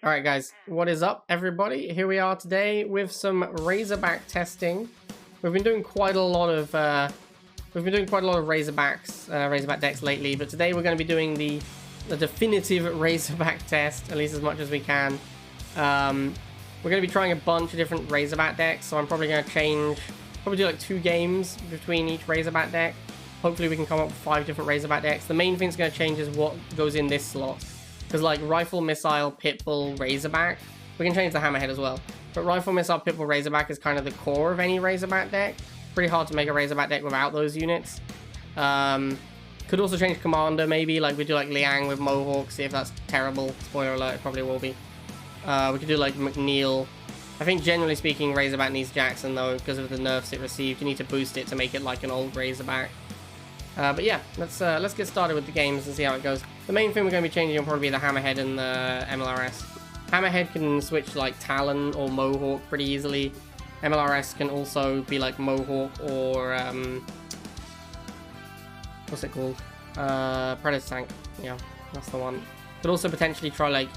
Alright guys, what is up everybody? Here we are today with some Razorback testing. We've been doing quite a lot of Razorback decks lately, but today we're going to be doing the definitive Razorback test, at least as much as we can. We're going to be trying a bunch of different Razorback decks, so I'm probably going to probably do like 2 games between each Razorback deck. Hopefully we can come up with 5 different Razorback decks. The main thing that's going to change is what goes in this slot. Because like Rifle, Missile, Pitbull, Razorback, we can change the Hammerhead as well. But Rifle, Missile, Pitbull, Razorback is kind of the core of any Razorback deck. Pretty hard to make a Razorback deck without those units. Could also change Commander maybe, like we do like Liang with Mohawk, see if that's terrible. Spoiler alert, it probably will be. We could do like McNeil. I think generally speaking Razorback needs Jackson though, because of the nerfs it received. You need to boost it to make it like an old Razorback. But yeah, let's get started with the games and see how it goes. The main thing we're going to be changing will probably be the Hammerhead and the MLRS. Hammerhead can switch like Talon or Mohawk pretty easily. MLRS can also be like Mohawk or what's it called? Predator Tank. Yeah, that's the one. Could also potentially try like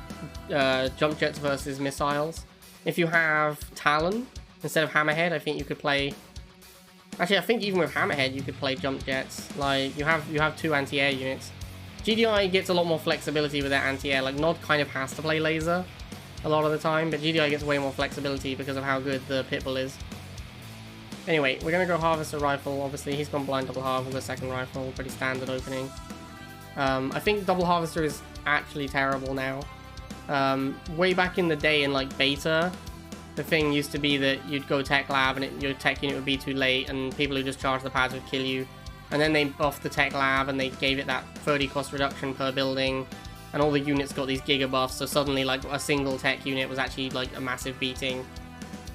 Jump Jets versus Missiles. If you have Talon instead of Hammerhead, I think you could play. Actually, I think even with Hammerhead, you could play Jump Jets. Like, you have 2 anti-air units. GDI gets a lot more flexibility with that anti-air. Like, Nod kind of has to play Laser a lot of the time, but GDI gets way more flexibility because of how good the Pitbull is. Anyway, we're going to go Harvester Rifle. Obviously, he's gone Blind Double Harvest with a second rifle. Pretty standard opening. I think Double Harvester is actually terrible now. Way back in the day in, like, beta, the thing used to be that you'd go tech lab and your tech unit would be too late and people who just charged the pads would kill you. And then they buffed the tech lab and they gave it that 30 cost reduction per building. And all the units got these giga buffs, so suddenly like a single tech unit was actually like a massive beating.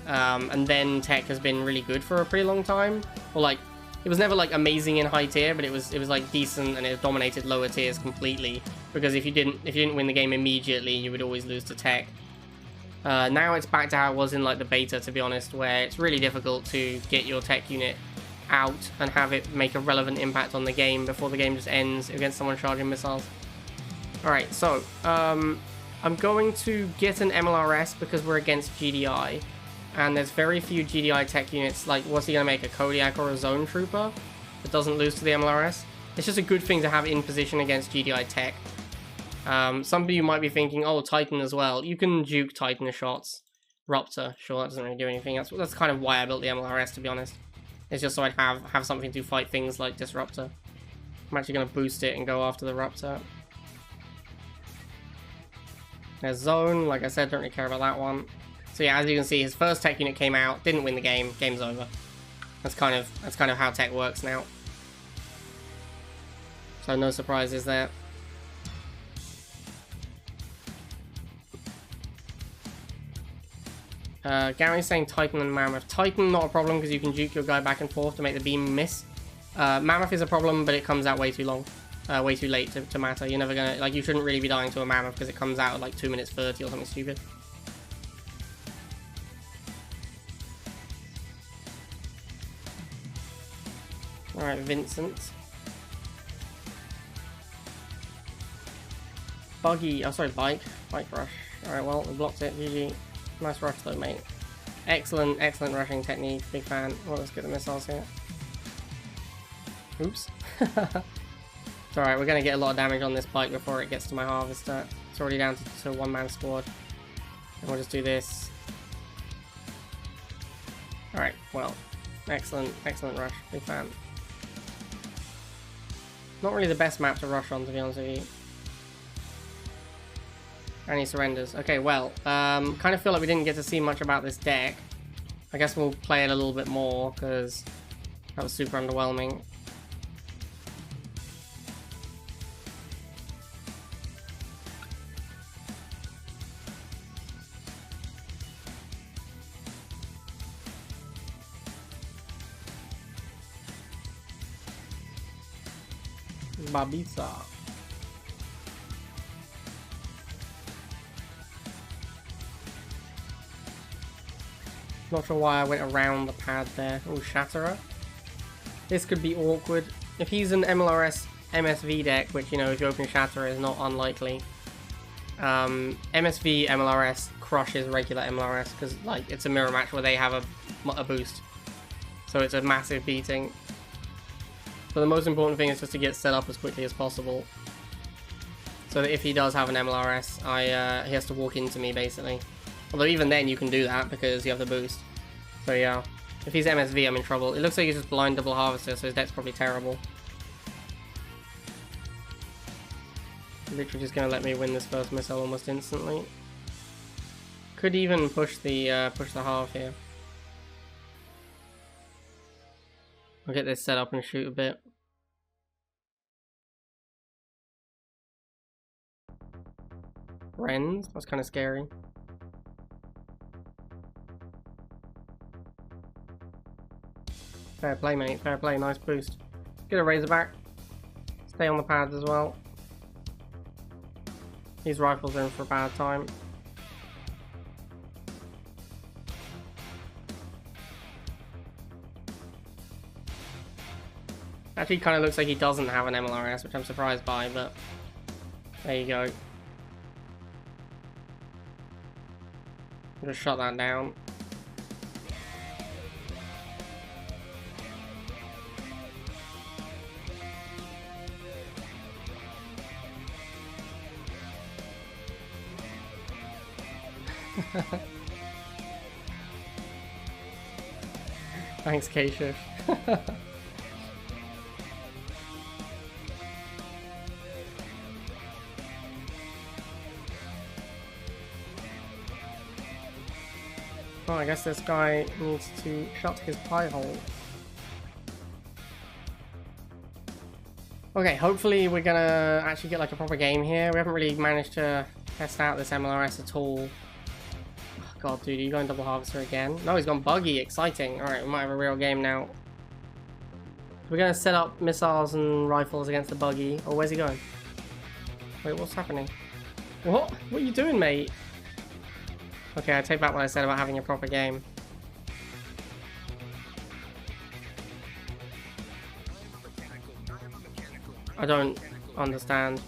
And then tech has been really good for a pretty long time. Or like, it was never like amazing in high tier, but it was like decent and it dominated lower tiers completely. Because if you didn't win the game immediately, you would always lose to tech. Now it's back to how it was in like the beta, to be honest, where it's really difficult to get your tech unit out and have it make a relevant impact on the game before the game just ends against someone charging missiles. Alright, so I'm going to get an MLRS because we're against GDI, and there's very few GDI tech units. Like, what's he going to make, a Kodiak or a Zone Trooper that doesn't lose to the MLRS? It's just a good thing to have in position against GDI tech. Some of you might be thinking, oh, Titan as well. You can juke Titan shots. Ruptor, sure, that doesn't really do anything. That's kind of why I built the MLRS, to be honest. It's just so I'd have something to fight things like Disruptor. I'm actually going to boost it and go after the Ruptor. There's Zone, like I said, don't really care about that one. So yeah, as you can see, his first tech unit came out, didn't win the game, game's over. That's kind of how tech works now. So no surprises there. Gary's saying Titan and Mammoth. Titan, not a problem because you can juke your guy back and forth to make the beam miss. Mammoth is a problem, but it comes out way too long. Way too late to matter. You're never gonna, like, you shouldn't really be dying to a Mammoth because it comes out at like 2 minutes 30 or something stupid. Alright, Vincent. Buggy, oh sorry, Bike Rush. Alright, well, we blocked it, GG. Nice rush though, mate. Excellent rushing technique. Big fan. Well, let's get the missiles here. Oops. It's alright, we're going to get a lot of damage on this bike before it gets to my harvester. It's already down to a one-man squad. And we'll just do this. Alright, well. Excellent rush. Big fan. Not really the best map to rush on, to be honest with you. And he surrenders. Okay, well, kind of feel like we didn't get to see much about this deck. I guess we'll play it a little bit more, because that was super underwhelming. Babisa. Not sure why I went around the pad there. Oh, Shatterer. This could be awkward. If he's an MLRS MSV deck, which, you know, if you open Shatterer is not unlikely, MSV MLRS crushes regular MLRS because like it's a mirror match where they have a boost, so it's a massive beating. But the most important thing is just to get set up as quickly as possible, so that if he does have an MLRS, he has to walk into me basically. Although even then you can do that because you have the boost. So yeah, if he's MSV, I'm in trouble. It looks like he's just blind double harvester, so his deck's probably terrible. Literally just gonna let me win this first missile almost instantly. Could even push the half here. I'll get this set up and shoot a bit. Rens, that's kind of scary. Fair play, mate. Fair play. Nice boost. Get a Razorback. Stay on the pads as well. These rifles are in for a bad time. Actually, kind of looks like he doesn't have an MLRS, which I'm surprised by, but there you go. Just shut that down. Thanks, K-Shift. Oh, I guess this guy needs to shut his pie hole. Okay, hopefully we're gonna actually get like a proper game here. We haven't really managed to test out this MLRS at all. Oh, God, dude, are you going double harvester again? No, he's gone buggy. Exciting. Alright, we might have a real game now. We're gonna set up missiles and rifles against the buggy. Oh, where's he going? Wait, what's happening? What? What are you doing, mate? Okay, I take back what I said about having a proper game. I don't understand.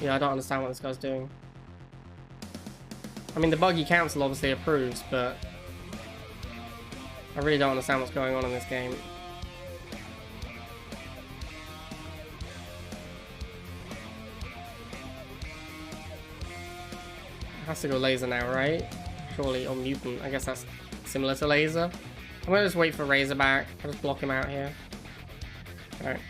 Yeah, I don't understand what this guy's doing. I mean, the buggy council obviously approves, but I really don't understand what's going on in this game. It has to go laser now, right? Surely, or mutant. I guess that's similar to laser. I'm gonna just wait for Razorback. I'll just block him out here. Alright.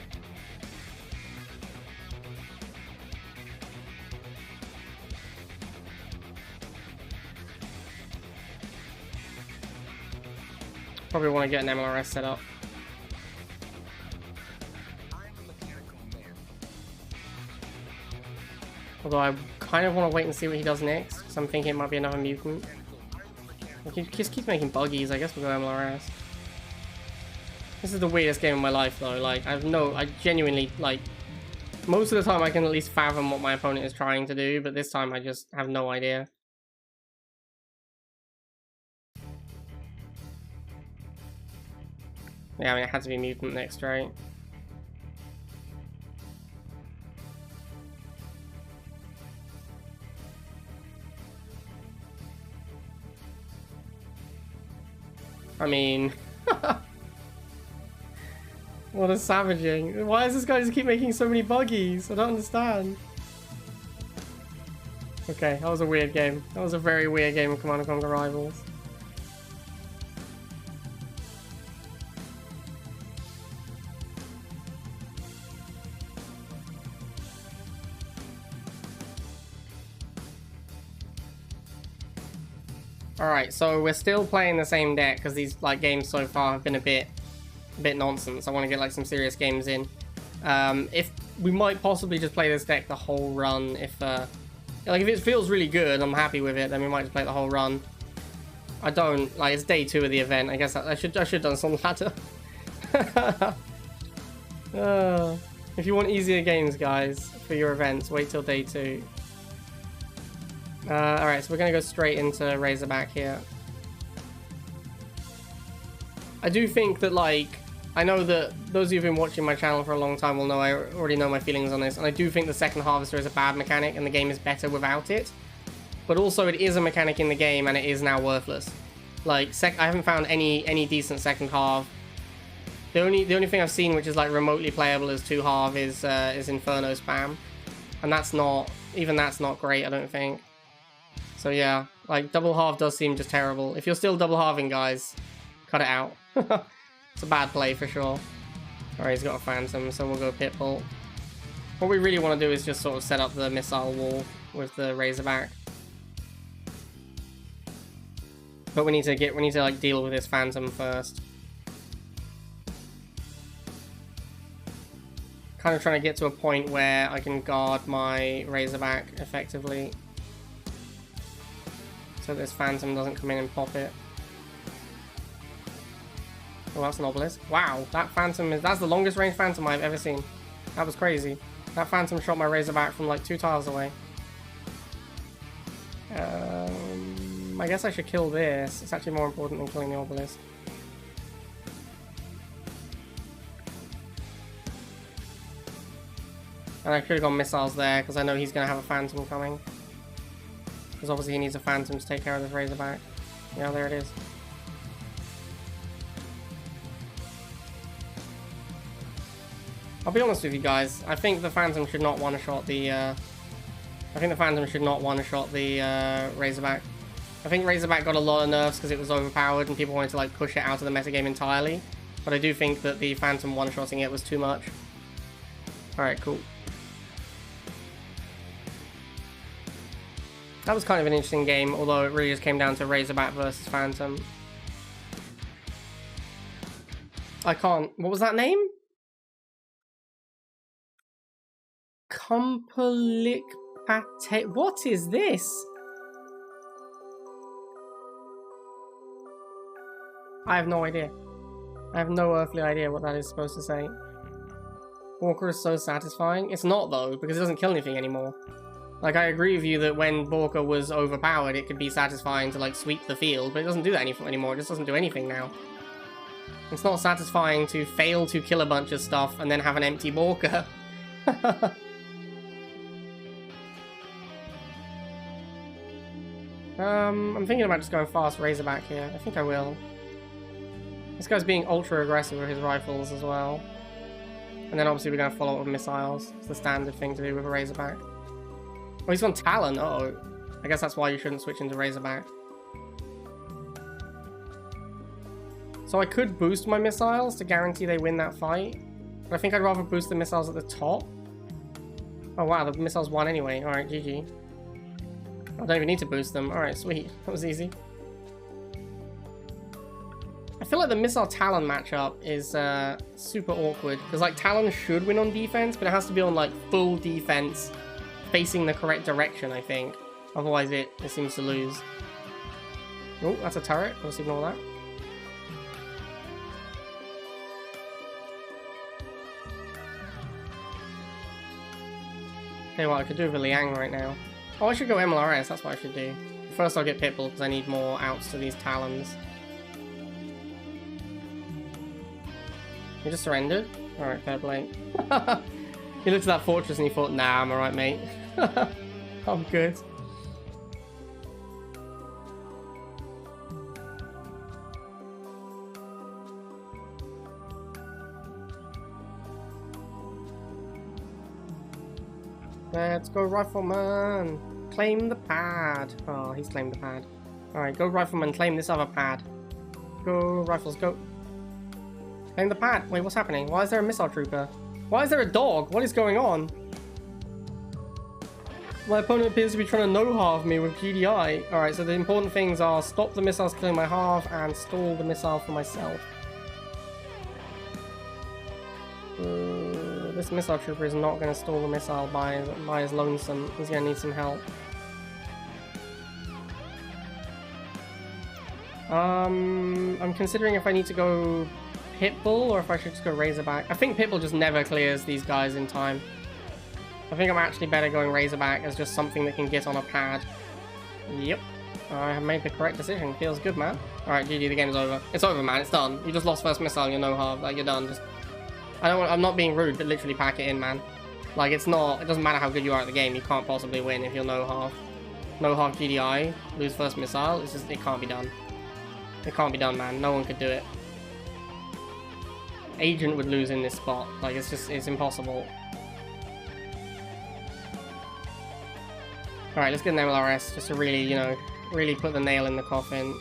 Probably want to get an MLRS set up. Although I kind of want to wait and see what he does next, because I'm thinking it might be another mutant. He just keeps making buggies. I guess we'll go MLRS. This is the weirdest game of my life, though. Like, I genuinely, like, most of the time I can at least fathom what my opponent is trying to do, but this time I just have no idea. Yeah, I mean, it had to be mutant next, right? I mean... what a savaging. Why does this guy just keep making so many buggies? I don't understand. Okay, that was a weird game. That was a very weird game of Command & Conquer Rivals. Alright, so we're still playing the same deck because these like games so far have been a bit nonsense. I want to get like some serious games in. If we might possibly just play this deck the whole run. If it feels really good, I'm happy with it. Then we might just play the whole run. I don't like it's day 2 of the event. I guess I should have done some ladder. If you want easier games, guys, for your events, wait till day 2. Alright, so we're gonna go straight into Razorback here. I do think that, like, I know that those of you who've been watching my channel for a long time will know I already know my feelings on this, and I do think the second harvester is a bad mechanic and the game is better without it. But also it is a mechanic in the game and it is now worthless. Like, I haven't found any decent second half. The only thing I've seen which is like remotely playable as 2 half is Inferno spam. And that's not, even that's not great, I don't think. So yeah, like double half does seem just terrible. If you're still double halving, guys, cut it out. It's a bad play for sure. Alright, he's got a Phantom, so we'll go Pitbull. What we really want to do is just sort of set up the missile wall with the Razorback. But we need to like deal with this Phantom first. Kind of trying to get to a point where I can guard my Razorback effectively. So this Phantom doesn't come in and pop it. Oh, that's an obelisk. Wow, that Phantom that's the longest range Phantom I've ever seen. That was crazy. That Phantom shot my Razorback from like 2 tiles away. I guess I should kill this. It's actually more important than killing the obelisk. And I could have gone missiles there because I know he's going to have a Phantom coming. Because obviously he needs a Phantom to take care of this Razorback. Yeah, there it is. I'll be honest with you guys. I think the Phantom should not one-shot the. I think the Phantom should not one-shot the Razorback. I think Razorback got a lot of nerfs because it was overpowered and people wanted to like push it out of the metagame entirely. But I do think that the Phantom one-shotting it was too much. All right, cool. That was kind of an interesting game, although it really just came down to Razorback versus Phantom. I can't. What was that name? Kumpelikpate. What is this? I have no idea. I have no earthly idea what that is supposed to say. Borka is so satisfying. It's not though, because it doesn't kill anything anymore. Like, I agree with you that when Borka was overpowered, it could be satisfying to like sweep the field, but it doesn't do that anymore. It just doesn't do anything now. It's not satisfying to fail to kill a bunch of stuff and then have an empty Borka. I'm thinking about just going fast Razorback here. I think I will. This guy's being ultra aggressive with his rifles as well. And then obviously we're going to follow up with missiles. It's the standard thing to do with a Razorback. Oh, he's gone Talon. Uh-oh. I guess that's why you shouldn't switch into Razorback. So I could boost my missiles to guarantee they win that fight. But I think I'd rather boost the missiles at the top. Oh wow, the missiles won anyway. Alright, GG. I don't even need to boost them. Alright, sweet. That was easy. I feel like the Missile Talon matchup is super awkward. Because like Talon should win on defense, but it has to be on like full defense, facing the correct direction, I think. Otherwise it seems to lose. Oh, that's a turret. Let's ignore that. Tell you what, I could do with a Liang right now. Oh, I should go MLRS, that's what I should do. First I'll get Pitbull because I need more outs to these Talons. You just surrendered? Alright, fair play. He looked at that fortress and he thought, nah, I'm alright, mate. I'm good. Let's go, Rifleman! Claim the pad! Oh, he's claimed the pad. Alright, go, Rifleman, claim this other pad. Go, Rifles, go. Claim the pad! Wait, what's happening? Why is there a missile trooper? Why is there a dog? What is going on? My opponent appears to be trying to no-halve me with GDI. Alright, so the important things are stop the missiles killing my half and stall the missile for myself. This missile trooper is not going to stall the missile by his lonesome. He's going to need some help. I'm considering if I need to go Pitbull or if I should just go Razorback. I think Pitbull just never clears these guys in time. I think I'm actually better going Razorback as just something that can get on a pad. Yep. I have made the correct decision. Feels good, man. Alright, GG, the game's over. It's over, man. It's done. You just lost first missile, you're no half. Like, you're done. Just... I'm not being rude, but literally pack it in, man. Like, it doesn't matter how good you are at the game, you can't possibly win if you're no half. No half GDI, lose first missile, it can't be done. It can't be done, man. No one could do it. Agent would lose in this spot. Like, it's impossible. Alright, let's get an MLRS just to really, you know, really put the nail in the coffin.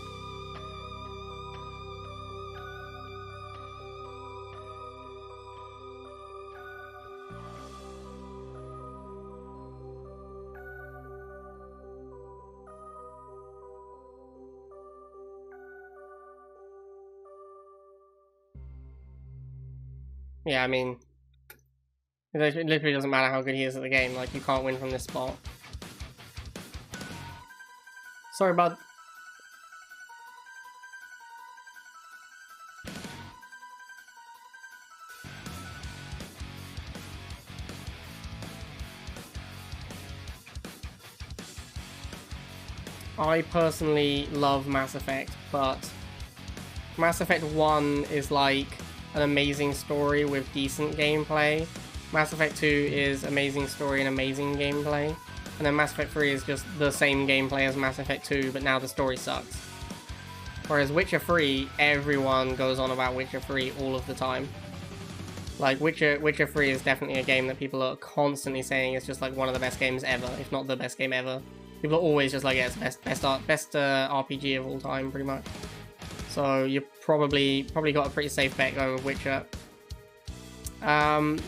Yeah, I mean, it literally doesn't matter how good he is at the game. Like, you can't win from this spot. Sorry, bud. I personally love Mass Effect, but Mass Effect 1 is like an amazing story with decent gameplay. Mass Effect 2 is amazing story and amazing gameplay. And then Mass Effect 3 is just the same gameplay as Mass Effect 2, but now the story sucks. Whereas Witcher 3, everyone goes on about Witcher 3 all of the time. Like, Witcher 3 is definitely a game that people are constantly saying is just like one of the best games ever, if not the best game ever. People are always just like, yeah, it's best RPG of all time, pretty much. So you probably got a pretty safe bet going with Witcher.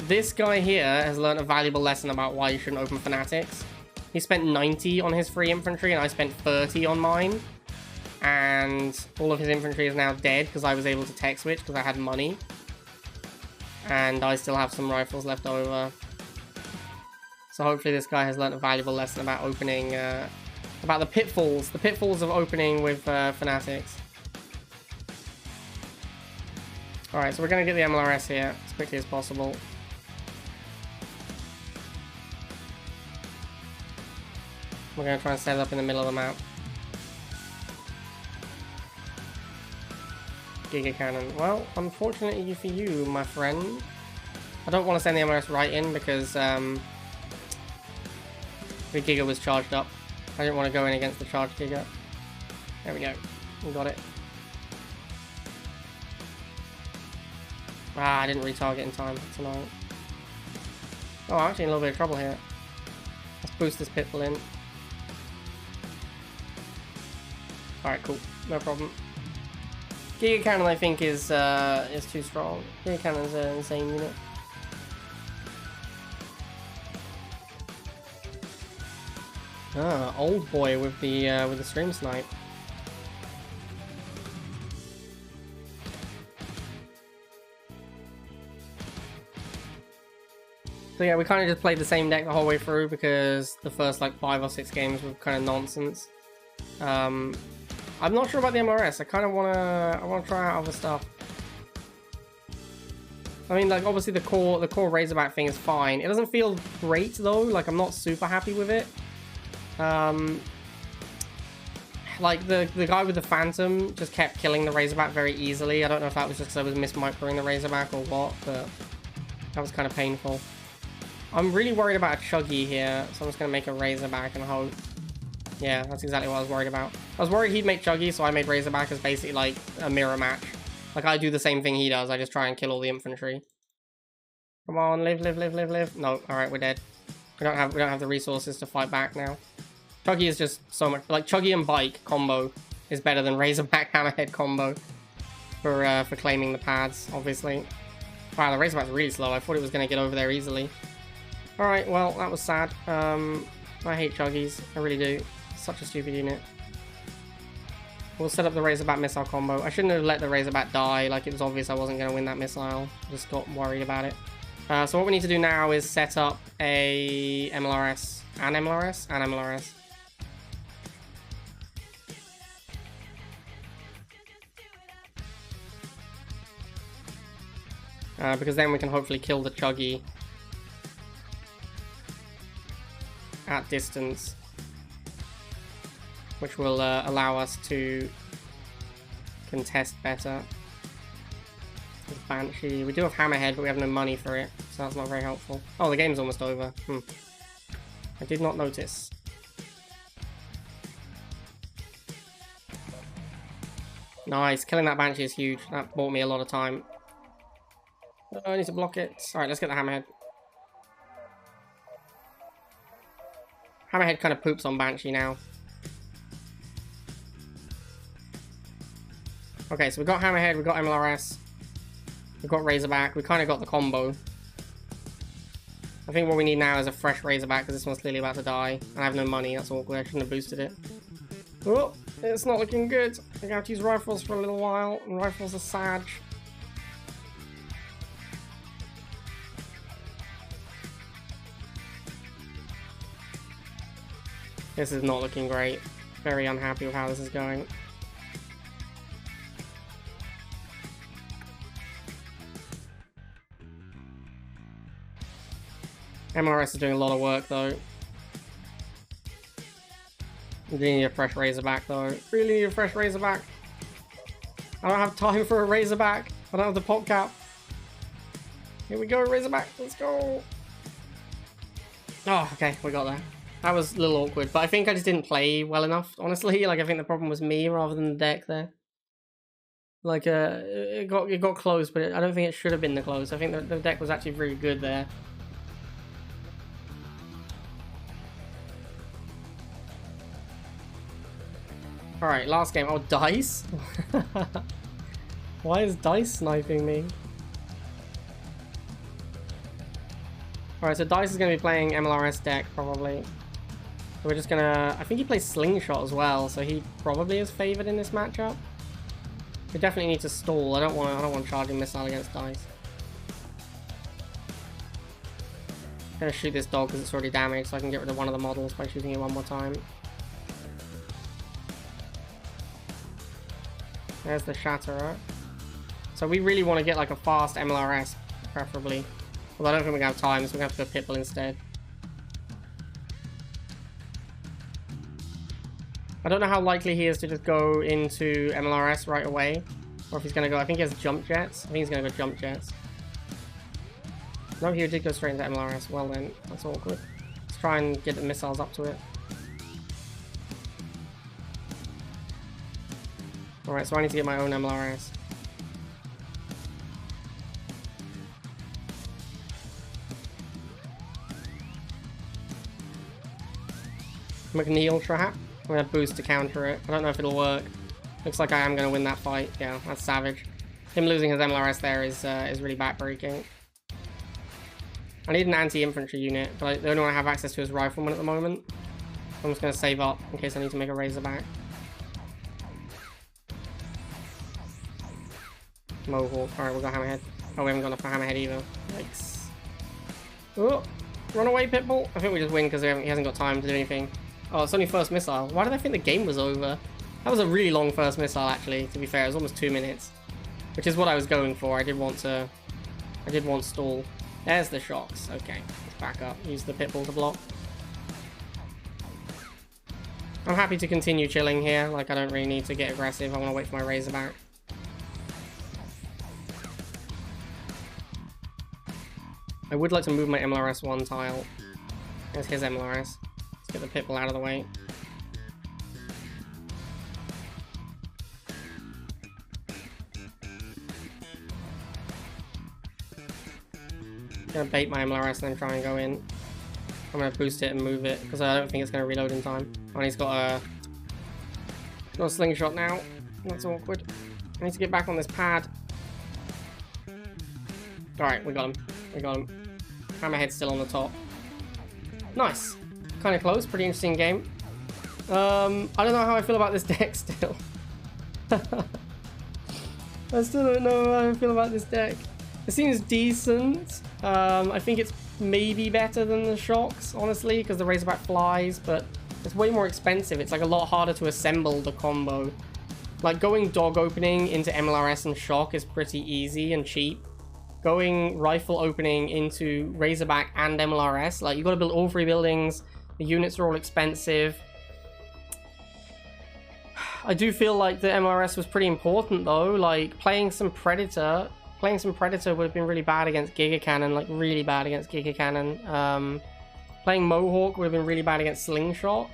This guy here has learned a valuable lesson about why you shouldn't open Fanatics. He spent 90 on his free infantry, and I spent 30 on mine. And all of his infantry is now dead because I was able to tech switch because I had money. And I still have some rifles left over. So hopefully this guy has learned a valuable lesson about opening, about the pitfalls of opening with Fanatics. Alright, so we're going to get the MLRS here as quickly as possible. We're going to try and set it up in the middle of the map. Giga Cannon. Well, unfortunately for you, my friend, I don't want to send the MLRS right in because the Giga was charged up. I didn't want to go in against the charged Giga. There we go. We got it. Ah, I didn't retarget in time. That's annoying. Oh, I'm actually in a little bit of trouble here. Let's boost this Pitbull in. Alright, cool. No problem. Giga Cannon, I think, is too strong. Giga Cannon's an insane unit. Ah, old boy with the stream snipe. So yeah, we kind of just played the same deck the whole way through because the first like 5 or 6 games were kind of nonsense. I'm not sure about the MLRS. I kind of wanna try out other stuff. I mean, like obviously the core Razorback thing is fine. It doesn't feel great though. Like I'm not super happy with it. Like the guy with the Phantom just kept killing the Razorback very easily. I don't know if that was just because I was mismicroing the Razorback or what, but that was kind of painful. I'm really worried about a Chuggy here, so I'm just going to make a Razorback and hope. Yeah, that's exactly what I was worried about. I was worried he'd make Chuggy, so I made Razorback as basically like a mirror match. Like I do the same thing he does, I just try and kill all the infantry. Come on, live, live, live, live, live. No, alright, we're dead. We don't have the resources to fight back now. Chuggy is just so much like Chuggy and Bike combo is better than Razorback Hammerhead combo for claiming the pads, obviously. Wow, the Razorback's really slow. I thought it was going to get over there easily. Alright, well, that was sad. I hate Chuggies. I really do. Such a stupid unit. We'll set up the Razorback missile combo. I shouldn't have let the Razorback die. Like, it was obvious I wasn't going to win that missile. Just got worried about it. So what we need to do now is set up a MLRS. An MLRS? An MLRS. Because then we can hopefully kill the Chuggy at distance. which will allow us to contest better. There's Banshee. We do have Hammerhead, but we have no money for it, so that's not very helpful. Oh, the game's almost over. I did not notice. Nice. Killing that Banshee is huge. That bought me a lot of time. Oh, I need to block it. Alright, let's get the Hammerhead. Hammerhead kind of poops on Banshee now. Okay, so we got Hammerhead, we got MLRS, we got Razorback, we kind of got the combo. I think what we need now is a fresh Razorback, because this one's clearly about to die. And I have no money, that's awkward, I shouldn't have boosted it. Oh, it's not looking good. I'm gonna have to use rifles for a little while, and rifles are sad. This is not looking great. Very unhappy with how this is going. MLRS is doing a lot of work though. We do need a fresh Razorback though. Really need a fresh Razorback. I don't have time for a Razorback. I don't have the pop cap. Here we go, Razorback. Let's go. Oh, okay, we got there. That was a little awkward, but I think I just didn't play well enough, honestly. Like, I think the problem was me rather than the deck there. Like, it got close, but I don't think it should have been the close. I think the deck was actually really good there. Alright, last game. Oh, Dice? Why is Dice sniping me? Alright, so Dice is going to be playing MLRS deck, probably. So we're just going to... I think he plays Slingshot as well, so he probably is favored in this matchup. We definitely need to stall. I don't want charging missile against Dice. I'm going to shoot this dog because it's already damaged, so I can get rid of one of the models by shooting it one more time. There's the Shatterer. So we really want to get like a fast MLRS, preferably. Although I don't think we're going to have time, so we're going to have to go Pitbull instead. I don't know how likely he is to just go into MLRS right away. Or if he's going to go... I think he has Jump Jets. I think he's going to go Jump Jets. No, he did go straight into MLRS. Well then, that's awkward. Let's try and get the missiles up to it. Alright, so I need to get my own MLRS. McNeil trap. I'm going to boost to counter it. I don't know if it'll work. Looks like I am going to win that fight. Yeah, that's savage. Him losing his MLRS there is really backbreaking. I need an anti-infantry unit, but the only one I have access to is Rifleman at the moment. I'm just going to save up in case I need to make a Razorback. Mohawk. Alright, we've got Hammerhead. Oh, we haven't gone for Hammerhead either. Yikes. Oh, run away, Pitbull. I think we just win because he hasn't got time to do anything. Oh, it's only first missile. Why did I think the game was over? That was a really long first missile, actually, to be fair. It was almost 2 minutes. Which is what I was going for. I did want stall. There's the shocks. Okay, let's back up. Use the Pitbull to block. I'm happy to continue chilling here. Like, I don't really need to get aggressive. I want to wait for my Razorback. I would like to move my MLRS 1 tile. There's his MLRS. Let's get the Pitbull out of the way. I'm gonna bait my MLRS and then try and go in. I'm gonna boost it and move it because I don't think it's gonna reload in time. Oh, and he's got a slingshot now. That's awkward. I need to get back on this pad. Alright, we got him. We got him. Hammerhead's still on the top. Nice. Kind of close. Pretty interesting game. I don't know how I feel about this deck still. I still don't know how I feel about this deck. It seems decent. I think it's maybe better than the shocks, honestly, because the Razorback flies, but it's way more expensive. It's like a lot harder to assemble the combo. Like going dog opening into MLRS and shock is pretty easy and cheap. Going rifle opening into Razorback and MLRS, like you got to build all 3 buildings. The units are all expensive. I do feel like the MLRS was pretty important though. Like playing some Predator would have been really bad against Giga Cannon, like really bad against Giga Cannon. Playing Mohawk would have been really bad against Slingshot.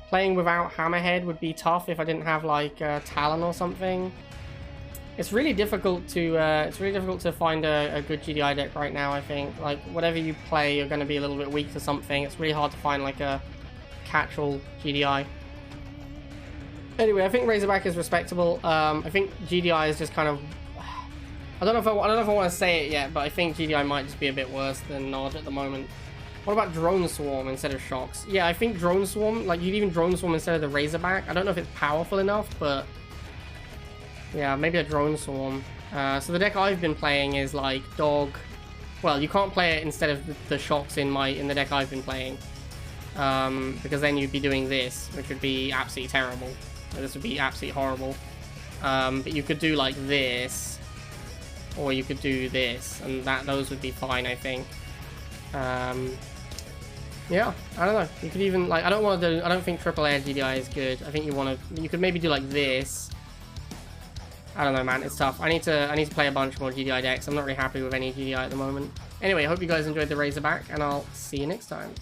Playing without Hammerhead would be tough if I didn't have like Talon or something. It's really difficult to find a good GDI deck right now. I think like whatever you play, you're going to be a little bit weak to something. It's really hard to find like a catch-all GDI. Anyway, I think Razorback is respectable. I think GDI is just kind of. I don't know if I want to say it yet, but I think GDI might just be a bit worse than Nod at the moment. What about Drone Swarm instead of Shocks? Yeah, I think Drone Swarm, like you'd even Drone Swarm instead of the Razorback. I don't know if it's powerful enough, but yeah, maybe a Drone Swarm. So the deck I've been playing is like Dog. Well, you can't play it instead of the Shocks in the deck I've been playing, because then you'd be doing this, which would be absolutely terrible. This would be absolutely horrible. But you could do like this, or you could do this, and those would be fine, I think. Yeah, I don't know. You could even like I don't think triple air GDI is good. I think you could maybe do like this. I don't know, man. It's tough. I need to play a bunch more GDI decks. I'm not really happy with any GDI at the moment. Anyway, I hope you guys enjoyed the Razorback, and I'll see you next time.